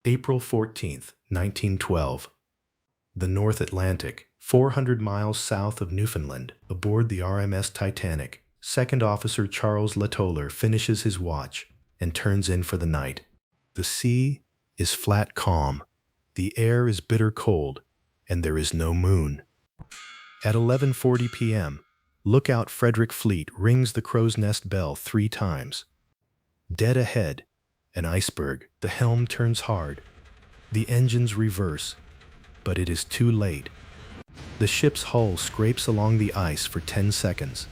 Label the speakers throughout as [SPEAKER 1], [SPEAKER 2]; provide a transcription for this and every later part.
[SPEAKER 1] April 14th, 1912. The North Atlantic, 400 miles south of Newfoundland, aboard the RMS Titanic, Second Officer Charles Latoller finishes his watch and turns in for the night. The sea is flat calm, the air is bitter cold, and there is no moon. At 11:40 p.m., Lookout Frederick Fleet rings the crow's nest bell 3 times. Dead ahead, an iceberg, the helm turns hard. The engines reverse, but it is too late. The ship's hull scrapes along the ice for 10 seconds.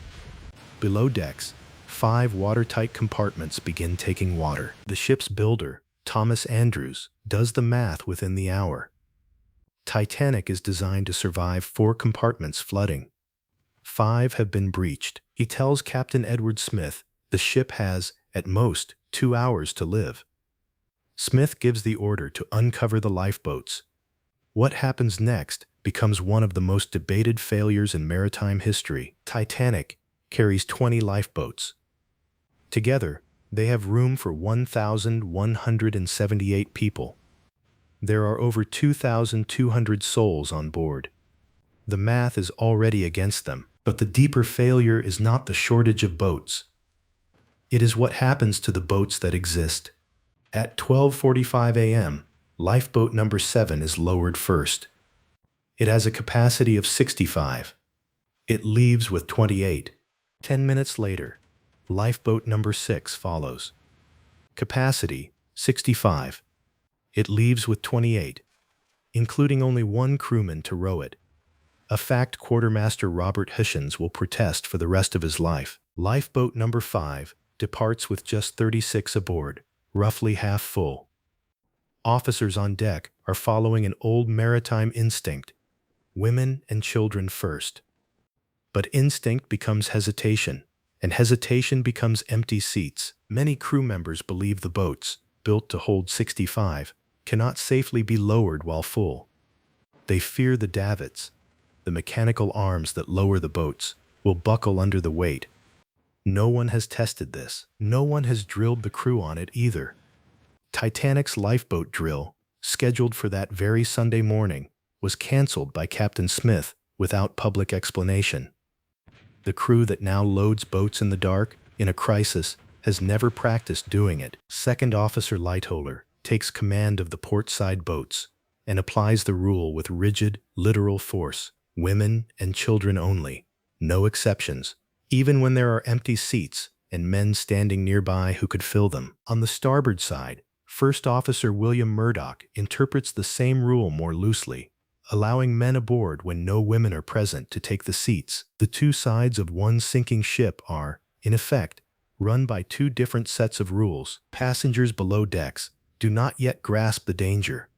[SPEAKER 1] Below decks, 5 watertight compartments begin taking water. The ship's builder, Thomas Andrews, does the math within the hour. Titanic is designed to survive 4 compartments flooding. 5 have been breached. He tells Captain Edward Smith the ship has, at most, 2 hours to live. Smith gives the order to uncover the lifeboats. What happens next becomes one of the most debated failures in maritime history. Titanic carries 20 lifeboats. Together, they have room for 1,178 people. There are over 2,200 souls on board. The math is already against them, but the deeper failure is not the shortage of boats. It is what happens to the boats that exist. At 12:45 a.m., lifeboat number 7 is lowered first. It has a capacity of 65. It leaves with 28. 10 minutes later, lifeboat number 6 follows. Capacity, 65. It leaves with 28, including only 1 crewman to row it. A fact Quartermaster Robert Hutchins will protest for the rest of his life. Lifeboat number 5 departs with just 36 aboard, roughly half full. Officers on deck are following an old maritime instinct: women and children first. But instinct becomes hesitation, and hesitation becomes empty seats. Many crew members believe the boats, built to hold 65, cannot safely be lowered while full. They fear the davits, the mechanical arms that lower the boats, will buckle under the weight. No one has tested this. No one has drilled the crew on it either. Titanic's lifeboat drill, scheduled for that very Sunday morning, was canceled by Captain Smith without public explanation. The crew that now loads boats in the dark, in a crisis, has never practiced doing it. Second Officer Latoller takes command of the port-side boats and applies the rule with rigid, literal force: women and children only, no exceptions, even when there are empty seats and men standing nearby who could fill them. On the starboard side, First Officer William Murdoch interprets the same rule more loosely, allowing men aboard when no women are present to take the seats. The 2 sides of one sinking ship are, in effect, run by 2 different sets of rules. Passengers below decks do not yet grasp the danger.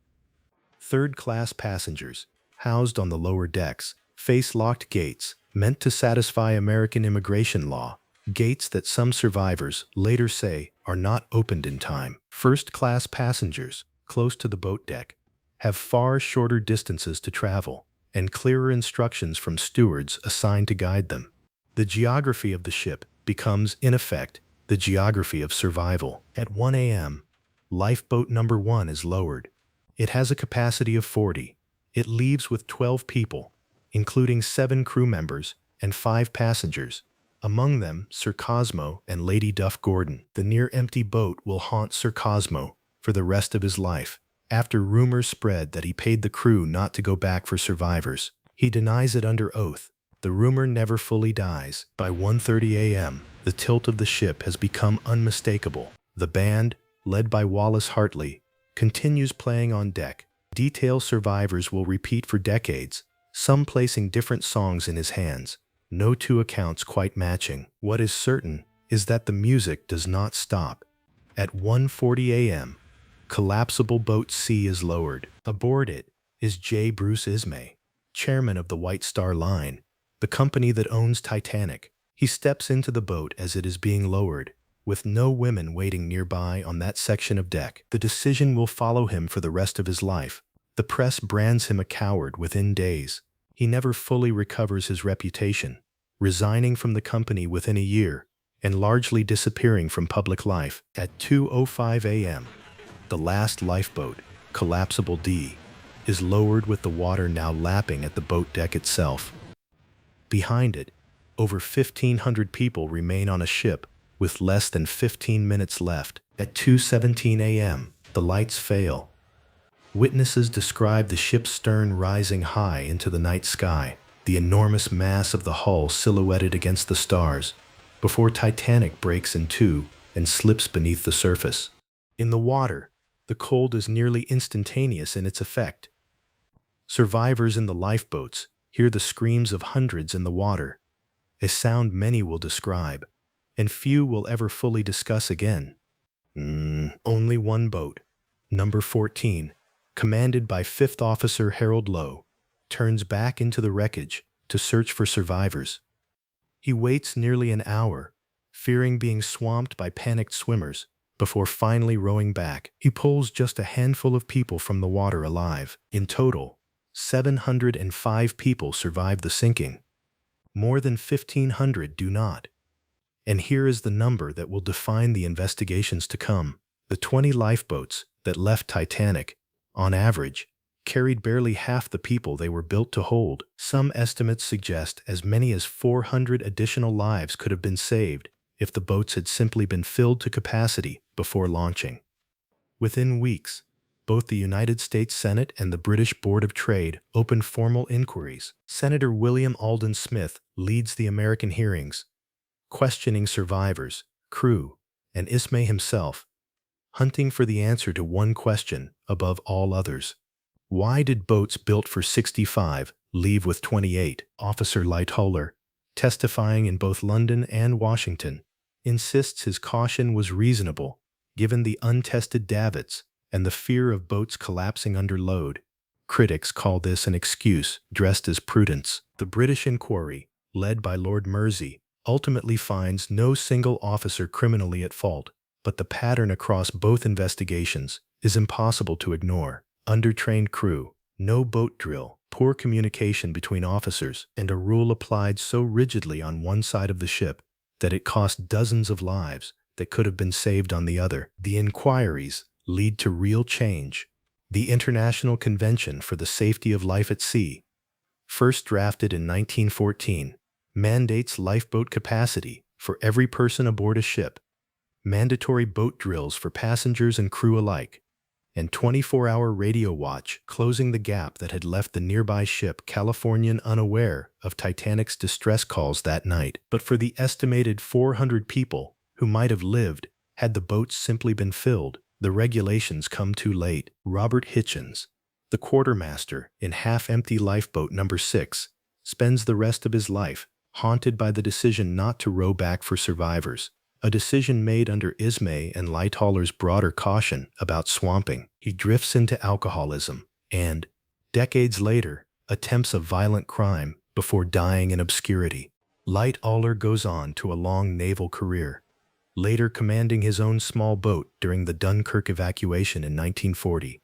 [SPEAKER 1] Third-class passengers, housed on the lower decks, face locked gates meant to satisfy American immigration law, gates that some survivors later say are not opened in time. First-class passengers, close to the boat deck, have far shorter distances to travel and clearer instructions from stewards assigned to guide them. The geography of the ship becomes, in effect, the geography of survival. At 1 a.m., lifeboat number 1 is lowered. It has a capacity of 40. It leaves with 12 people, including 7 crew members and 5 passengers, among them Sir Cosmo and Lady Duff Gordon. The near-empty boat will haunt Sir Cosmo for the rest of his life. After rumors spread that he paid the crew not to go back for survivors, he denies it under oath. The rumor never fully dies. By 1:30 a.m., the tilt of the ship has become unmistakable. The band, led by Wallace Hartley, continues playing on deck. Detail survivors will repeat for decades, some placing different songs in his hands, no 2 accounts quite matching. What is certain is that the music does not stop. At 1:40 a.m., collapsible boat C is lowered. Aboard it is J. Bruce Ismay, chairman of the White Star Line, the company that owns Titanic. He steps into the boat as it is being lowered, with no women waiting nearby on that section of deck. The decision will follow him for the rest of his life. The press brands him a coward within days. He never fully recovers his reputation, resigning from the company within a year and largely disappearing from public life. At 2:05 a.m., the last lifeboat, collapsible D, is lowered with the water now lapping at the boat deck itself. Behind it, over 1,500 people remain on a ship with less than 15 minutes left. At 2:17 a.m., the lights fail. Witnesses describe the ship's stern rising high into the night sky, the enormous mass of the hull silhouetted against the stars, before Titanic breaks in two and slips beneath the surface. In the water, the cold is nearly instantaneous in its effect. Survivors in the lifeboats hear the screams of hundreds in the water, a sound many will describe, and few will ever fully discuss again. Only one boat, number 14, commanded by 5th Officer Harold Lowe, turns back into the wreckage to search for survivors. He waits nearly an hour, fearing being swamped by panicked swimmers, before finally rowing back. He pulls just a handful of people from the water alive. In total, 705 people survive the sinking. More than 1,500 do not. And here is the number that will define the investigations to come. The 20 lifeboats that left Titanic, on average, carried barely half the people they were built to hold. Some estimates suggest as many as 400 additional lives could have been saved if the boats had simply been filled to capacity before launching. Within weeks, both the United States Senate and the British Board of Trade opened formal inquiries. Senator William Alden Smith leads the American hearings, questioning survivors, crew, and Ismay himself, hunting for the answer to one question above all others. Why did boats built for 65 leave with 28? Officer Lightoller, testifying in both London and Washington, insists his caution was reasonable, given the untested davits and the fear of boats collapsing under load. Critics call this an excuse dressed as prudence. The British inquiry, led by Lord Mersey, ultimately finds no single officer criminally at fault, but the pattern across both investigations is impossible to ignore. Undertrained crew, no boat drill, poor communication between officers, and a rule applied so rigidly on one side of the ship that it cost dozens of lives that could have been saved on the other. The inquiries lead to real change. The International Convention for the Safety of Life at Sea, first drafted in 1914, mandates lifeboat capacity for every person aboard a ship, mandatory boat drills for passengers and crew alike, and 24-hour radio watch closing the gap that had left the nearby ship Californian unaware of Titanic's distress calls that night. But for the estimated 400 people who might have lived had the boats simply been filled, the regulations come too late. Robert Hitchens, the quartermaster in half-empty lifeboat number 6, spends the rest of his life haunted by the decision not to row back for survivors, a decision made under Ismay and Lightoller's broader caution about swamping. He drifts into alcoholism and, decades later, attempts a violent crime before dying in obscurity. Lightoller goes on to a long naval career, later commanding his own small boat during the Dunkirk evacuation in 1940,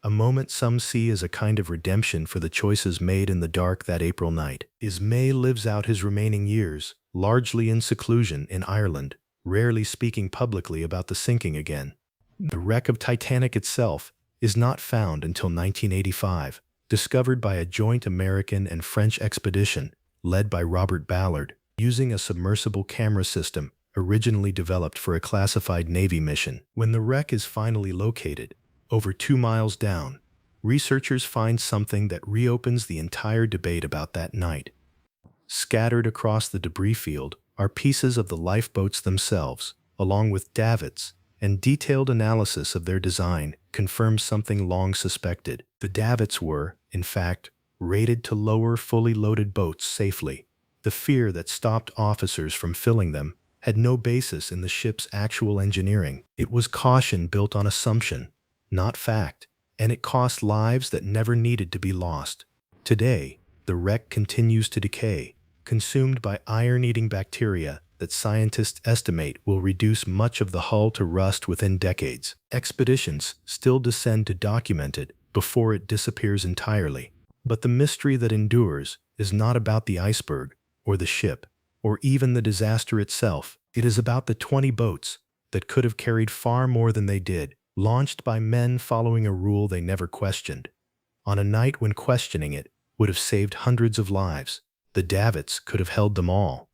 [SPEAKER 1] a moment some see as a kind of redemption for the choices made in the dark that April night. Ismay lives out his remaining years, largely in seclusion in Ireland, rarely speaking publicly about the sinking again. The wreck of Titanic itself is not found until 1985, discovered by a joint American and French expedition led by Robert Ballard, using a submersible camera system originally developed for a classified Navy mission. When the wreck is finally located, over 2 miles down, researchers find something that reopens the entire debate about that night. Scattered across the debris field are pieces of the lifeboats themselves, along with davits, and detailed analysis of their design confirms something long suspected. The davits were, in fact, rated to lower fully loaded boats safely. The fear that stopped officers from filling them had no basis in the ship's actual engineering. It was caution built on assumption, not fact, and it cost lives that never needed to be lost. Today, the wreck continues to decay, consumed by iron-eating bacteria that scientists estimate will reduce much of the hull to rust within decades. Expeditions still descend to document it before it disappears entirely. But the mystery that endures is not about the iceberg, or the ship, or even the disaster itself. It is about the 20 boats that could have carried far more than they did, launched by men following a rule they never questioned. On a night when questioning it would have saved hundreds of lives, the davits could have held them all.